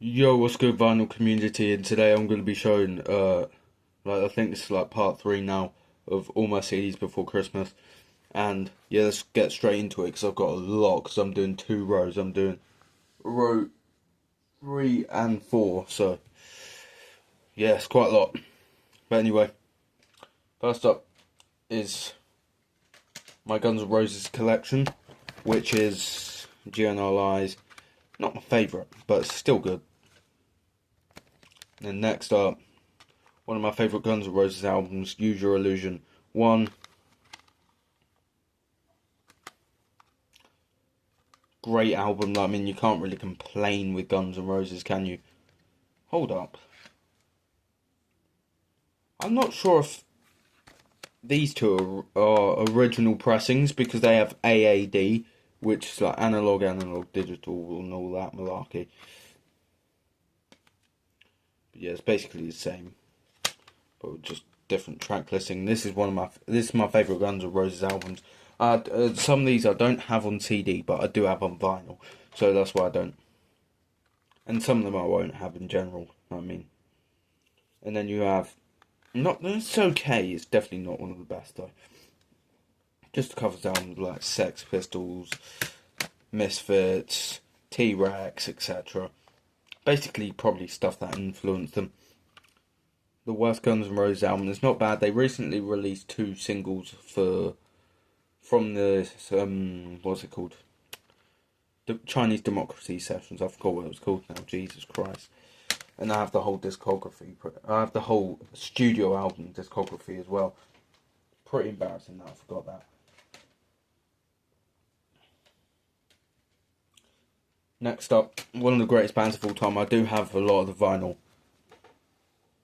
Yo, what's good, vinyl community? And today I'm going to be showing, I think this is like part 3 now of all my CDs before Christmas. And yeah, let's get straight into it because I've got a lot. Because I'm doing 2 rows. I'm doing row 3 and 4. So yeah, it's quite a lot. But anyway, first up is my Guns N' Roses collection, which is GNLI's. Not my favourite, but it's still good. And next up, one of my favourite Guns N' Roses albums, Use Your Illusion 1. Great album. I mean, you can't really complain with Guns N' Roses, can you? Hold up. I'm not sure if these two are original pressings because they have AAD, which is like analog, digital, and all that malarkey. But yeah, it's basically the same, but with just different track listing. This is my favourite Guns N' Roses albums. Some of these I don't have on CD, but I do have on vinyl, so that's why I don't. And some of them I won't have in general. I mean, and then you have it's okay. It's definitely not one of the best though. Just covers albums like Sex Pistols, Misfits, T-Rex, etc. Basically, probably stuff that influenced them. The worst Guns N' Roses album is not bad. They recently released 2 singles from the what's it called? The Chinese Democracy Sessions. I forgot what it was called now. Jesus Christ! And I have the whole discography. I have the whole studio album discography as well. Pretty embarrassing that I forgot that. Next up, one of the greatest bands of all time. I do have a lot of the vinyl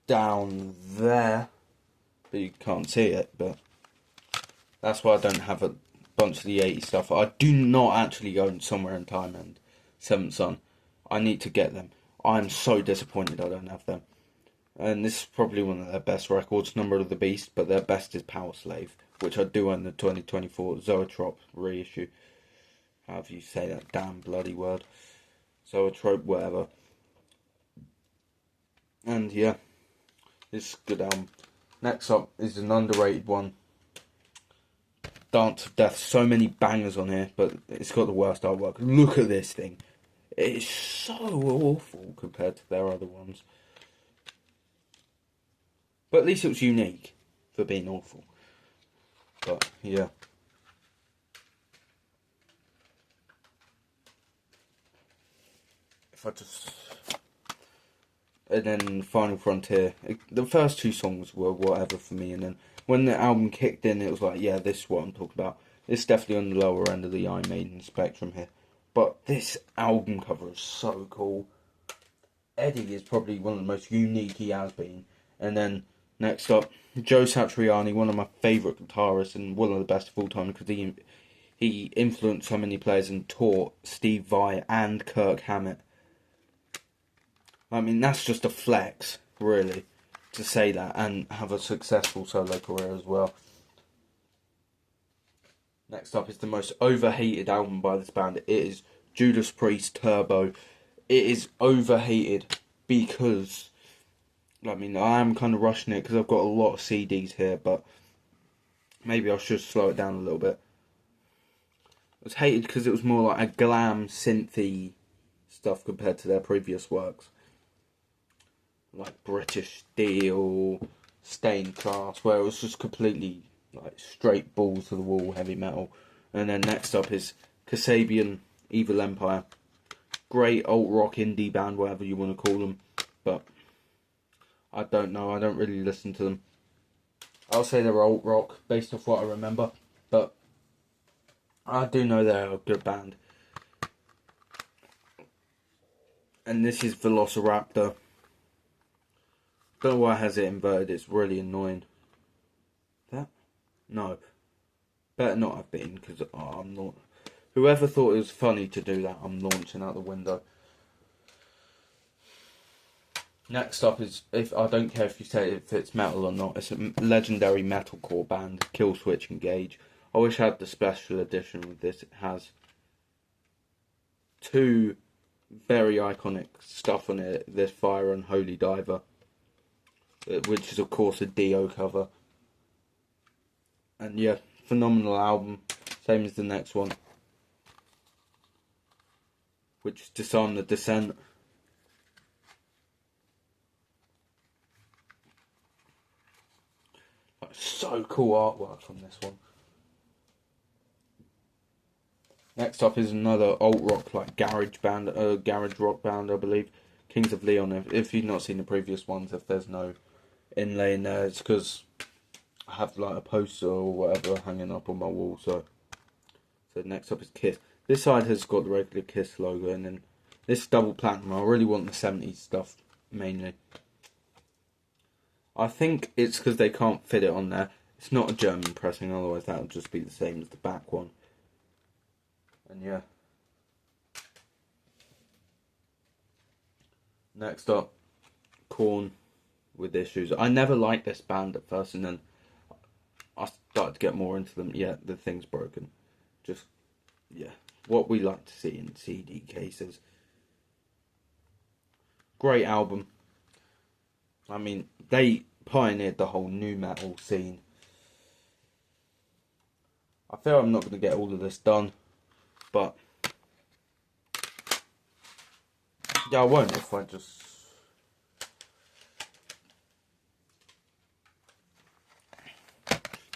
down there, but you can't see it. But that's why I don't have a bunch of the 80s stuff. I do not actually own Somewhere in Time and Seventh Son. I need to get them. I'm so disappointed I don't have them. And this is probably one of their best records, Number of the Beast, but their best is Power Slave, which I do own the 2024 Zoetrope reissue. However you say that damn bloody word. Zoetrope, whatever. And yeah, it's a good album. Next up is an underrated one. Dance of Death. So many bangers on here, but it's got the worst artwork. Look at this thing. It's so awful compared to their other ones. But at least it was unique for being awful. But yeah. And then Final Frontier. The first 2 songs were whatever for me, and then when the album kicked in, it was like, yeah, this is what I'm talking about. It's definitely on the lower end of the Iron Maiden spectrum here. But this album cover is so cool. Eddie is probably one of the most unique he has been. And then next up, Joe Satriani, one of my favourite guitarists and one of the best of all time because he influenced so many players and taught Steve Vai and Kirk Hammett. I mean, that's just a flex, really, to say that and have a successful solo career as well. Next up is the most overhated album by this band. It is Judas Priest Turbo. It is overhated because, I mean, I am kind of rushing it because I've got a lot of CDs here, but maybe I should slow it down a little bit. It was hated because it was more like a glam, synthy stuff compared to their previous works. Like British Steel, Stained Glass, where it was just completely like straight balls to the wall heavy metal. And then next up is Kasabian, Evil Empire. Great alt rock indie band, whatever you want to call them, but I don't know, I don't really listen to them. I'll say they're alt rock based off what I remember, but I do know they're a good band. And this is Velociraptor. Don't know why it has it inverted, it's really annoying. That? No. Better not have been, because I'm not... Whoever thought it was funny to do that, I'm launching out the window. Next up is, if I don't care if you say if it's metal or not, it's a legendary metalcore band, Killswitch Engage. I wish I had the special edition with this. It has 2 very iconic stuff on it. This Fire and Holy Diver, which is of course a Dio cover. And yeah, phenomenal album, same as the next one, which is Disarm the Descent. Like, so cool artwork from this one. Next up is another alt rock, like garage rock band, I believe, Kings of Leon. If you've not seen the previous ones, if there's no inlay in there, it's because I have like a poster or whatever hanging up on my wall. So next up is Kiss. This side has got the regular Kiss logo, and then this double platinum. I really want the 70s stuff mainly. I think it's because they can't fit it on there. It's not a German pressing, otherwise that would just be the same as the back one. And yeah. Next up, Korn with Issues. I never liked this band at first, and then I started to get more into them. Yeah, the thing's broken. Just, yeah, what we like to see in CD cases. Great album. I mean, they pioneered the whole nu metal scene. I feel I'm not going to get all of this done, but yeah, I won't if I just...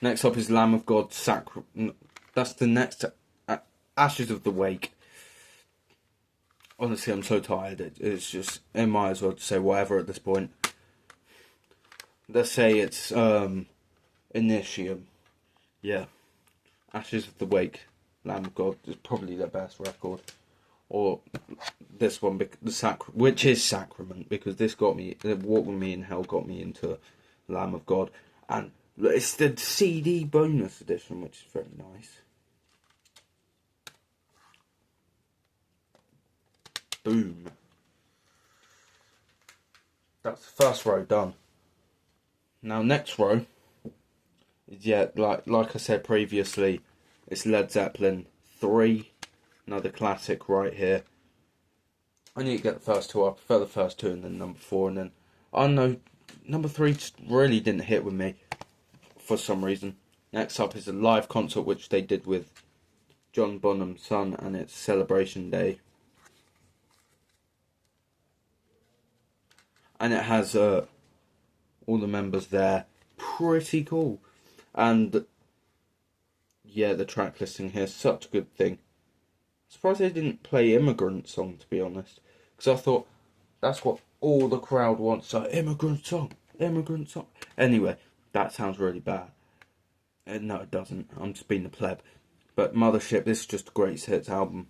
Next up is Lamb of God, That's the next... Ashes of the Wake. Honestly, I'm so tired. It's just... I might as well say whatever at this point. Let's say it's Initium. Yeah. Ashes of the Wake, Lamb of God is probably their best record. Or this one, which is Sacrament, because this got me... Walk With Me in Hell got me into Lamb of God. And it's the CD bonus edition, which is very nice. Boom. That's the first row done. Now next row is, yeah, like I said previously, it's Led Zeppelin 3, another classic right here. I need to get the first two up. I prefer the first two and then number 4, and then I don't know, number 3 just really didn't hit with me for some reason. Next up is a live concert which they did with John Bonham's son, and it's Celebration Day. And it has all the members there. Pretty cool. And yeah, the track listing here, such a good thing. Surprised they didn't play Immigrant Song, to be honest, because I thought that's what all the crowd wants. So Immigrant Song. Anyway, that sounds really bad. No, it doesn't. I'm just being a pleb. But Mothership, this is just a great hits album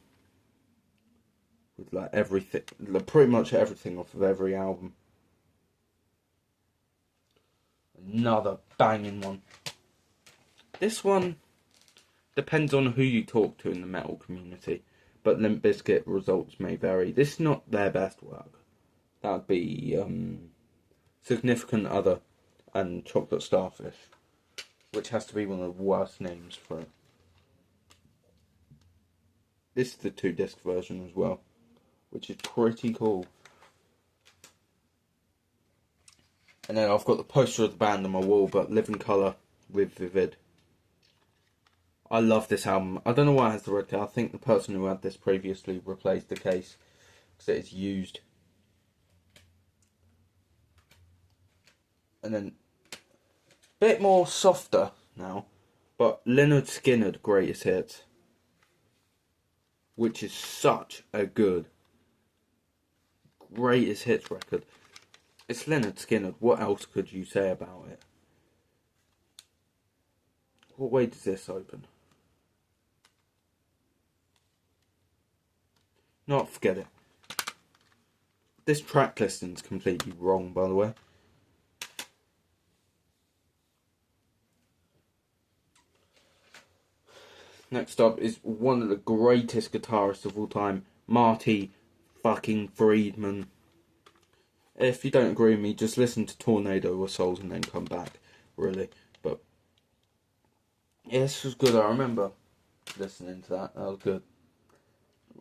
with like everything, pretty much everything off of every album. Another banging one. This one depends on who you talk to in the metal community, but Limp Bizkit results may vary. This is not their best work. That would be Significant Other and Chocolate Starfish, which has to be one of the worst names for it. This is the 2-disc version as well, which is pretty cool. And then I've got the poster of the band on my wall, but Living Colour with Vivid. I love this album. I don't know why it has the red case. I think the person who had this previously replaced the case because it is used. And then a bit more softer now, but Lynyrd Skynyrd Greatest Hits, which is such a good Greatest Hits record. It's Lynyrd Skynyrd. What else could you say about it? What way does this open? No, forget it. This track listing's completely wrong, by the way. Next up is one of the greatest guitarists of all time, Marty fucking Friedman. If you don't agree with me, just listen to Tornado or Souls and then come back, really. But yeah, this was good. I remember listening to that. That was good.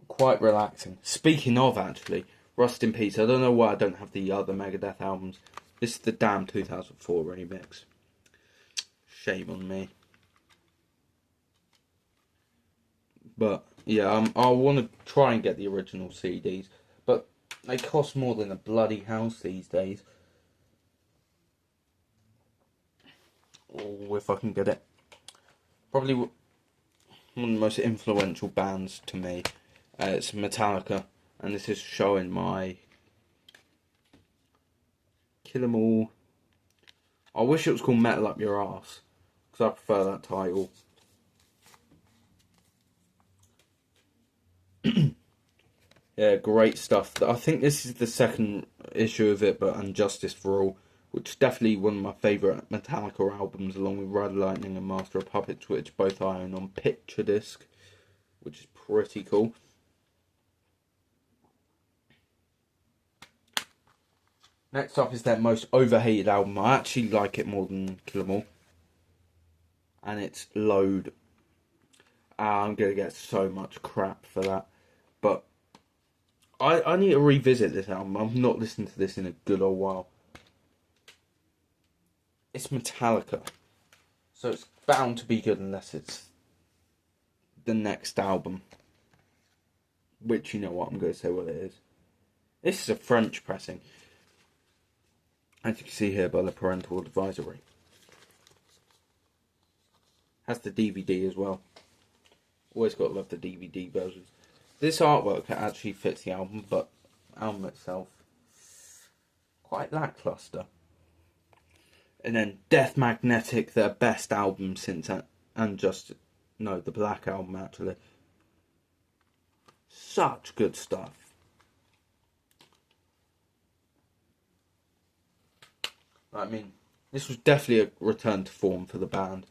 quite relaxing. Speaking of, actually, Rust in Peace. I don't know why I don't have the other Megadeth albums. This is the damn 2004 remix. Shame on me. But yeah, I want to try and get the original CDs, but they cost more than a bloody house these days. Or if I can get it. Probably one of the most influential bands to me. It's Metallica, and this is showing my Kill 'Em All. I wish it was called Metal Up Your Ass, because I prefer that title. Yeah, great stuff. I think this is the second issue of it, but Unjustice for All, which is definitely one of my favourite Metallica albums, along with Ride Lightning and Master of Puppets, which both I own on picture disc, which is pretty cool. Next up is their most overhated album. I actually like it more than Kill 'Em All, and it's Load. I'm going to get so much crap for that, but I need to revisit this album. I've not listened to this in a good old while. It's Metallica, so it's bound to be good unless it's the next album, which you know what, I'm going to say what it is. This is a French pressing, as you can see here by the parental advisory. Has the DVD as well. Always got to love the DVD versions. This artwork actually fits the album, but the album itself, quite lackluster. And then Death Magnetic, their best album since the Black Album actually. Such good stuff. I mean, this was definitely a return to form for the band.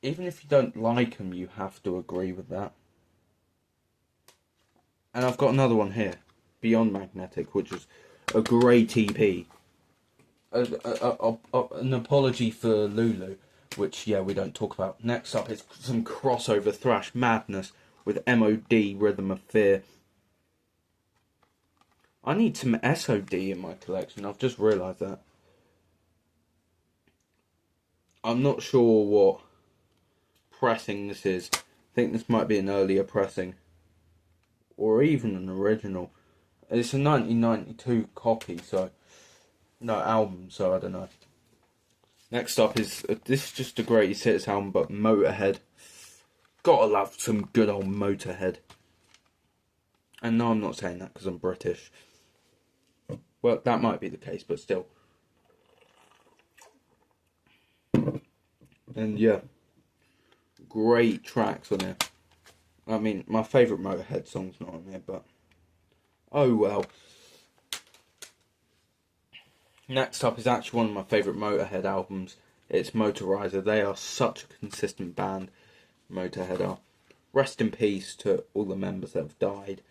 Even if you don't like them, you have to agree with that. And I've got another one here, Beyond Magnetic, which is a great EP. An apology for Lulu, which, yeah, we don't talk about. Next up is some crossover thrash madness with MOD, Rhythm of Fear. I need some SOD in my collection, I've just realised that. I'm not sure what pressing this is. I think this might be an earlier pressing, or even an original. It's a 1992 copy, so no album, so I don't know. Next up is this is just a greatest hits album, but Motorhead. Gotta love some good old Motorhead. And no, I'm not saying that because I'm British. Well, that might be the case, but still. And yeah, great tracks on here. I mean, my favourite Motorhead song's not on here, but oh well. Next up is actually one of my favourite Motorhead albums. It's Motorizer. They are such a consistent band, Motorhead are. Rest in peace to all the members that have died.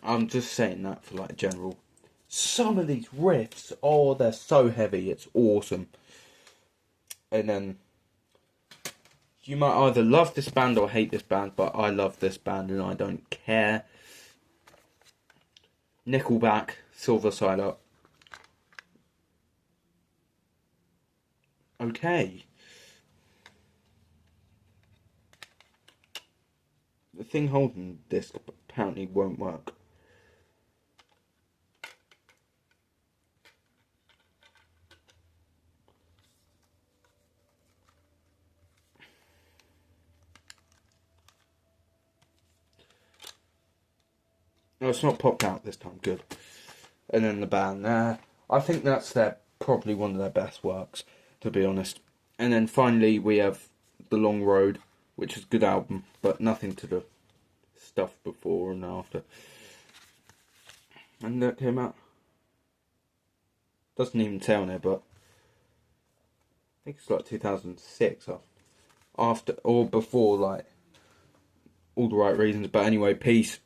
I'm just saying that for like general. Some of these riffs, oh, they're so heavy, it's awesome. And then you might either love this band or hate this band, but I love this band and I don't care. Nickelback, Silver Side Up. Okay. The thing holding this apparently won't work. No, it's not popped out this time, good. And then the band, I think that's probably one of their best works, to be honest. And then finally we have The Long Road, which is a good album, but nothing to the stuff before and after. And that came out. Doesn't even say on it, but I think it's like 2006, after or before, like All the Right Reasons. But anyway, peace.